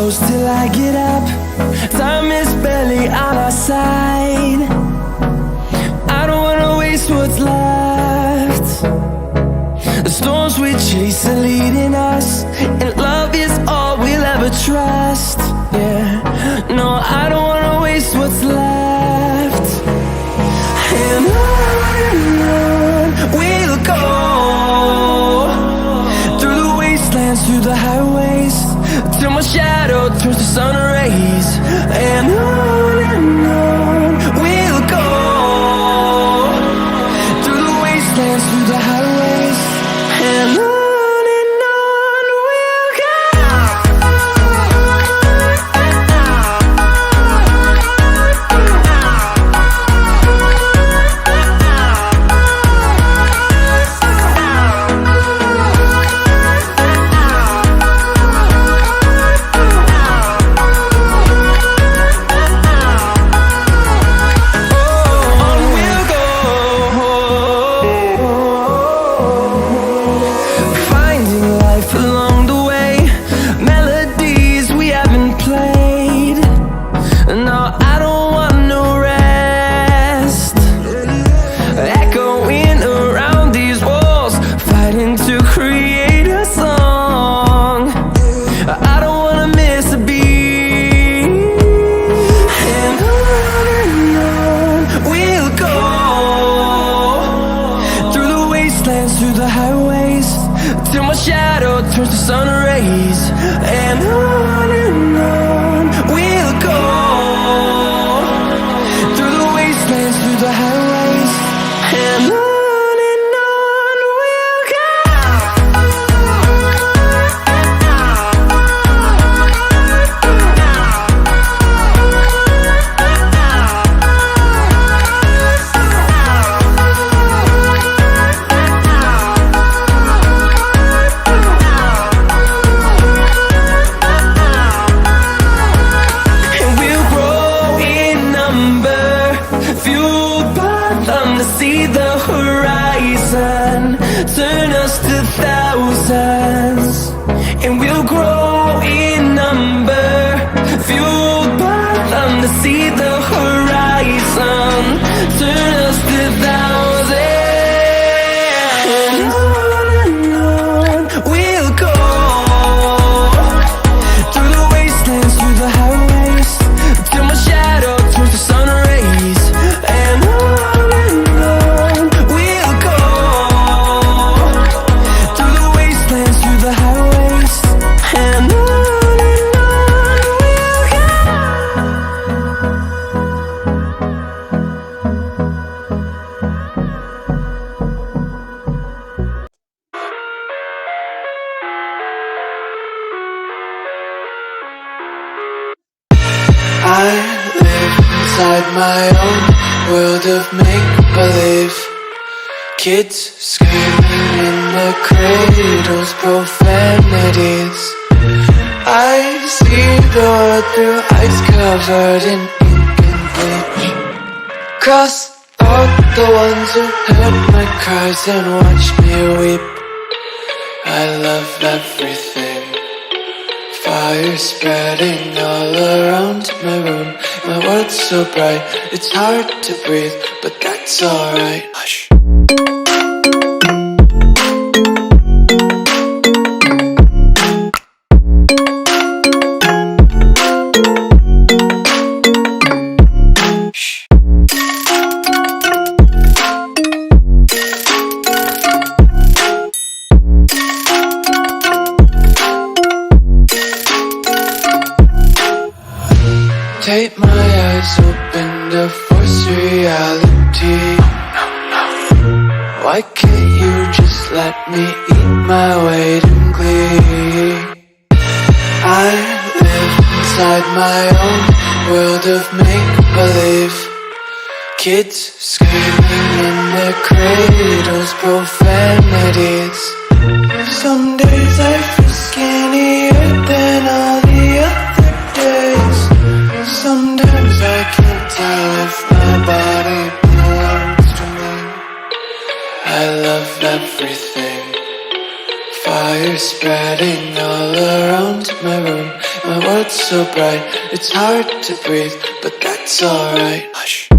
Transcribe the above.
close till I get up. Time is barely on our side. I don't wanna waste what's left. The storms we chase are leading us, and love is all we'll ever trust. Yeah, no, I don't wanna waste what's left. And on we'll go, through the wastelands, through the highways, till my shadow turns to sun rays. And on we'll go, through the wastelands, through the highways, and on we'll go. Through the highways, till my shadow turns to sun rays. And on we'll go, through the wastelands, through the highways, and on we'll go. See the horizon, turn us to thousands, and we'll grow in number, fueled by them to see the horizon, turn us to thousands. And on we'll go, through the wastelands, through the highways, till my shadow turns to sun rays. And I live inside my own world of make-believe. Kids screaming in the cradles, profanities. I see the world through ice covered in ink and bleach. Cross out the ones who heard my cries and watched me weep. I love everything. Fire spreading all around my room. My world's so bright, it's hard to breathe, but that's alright. Hush. Tape my eyes open to force reality. Why can't you just let me eat my weight in glee? I live inside my own world of make-believe. Kids screaming in their cradles, profanities. Some days I feel skinnier than all the other days. Sometimes I can't tell if my body belongs to me. I love everything. Fire spreading all around my room. My world's so bright, it's hard to breathe, but that's alright. Hush.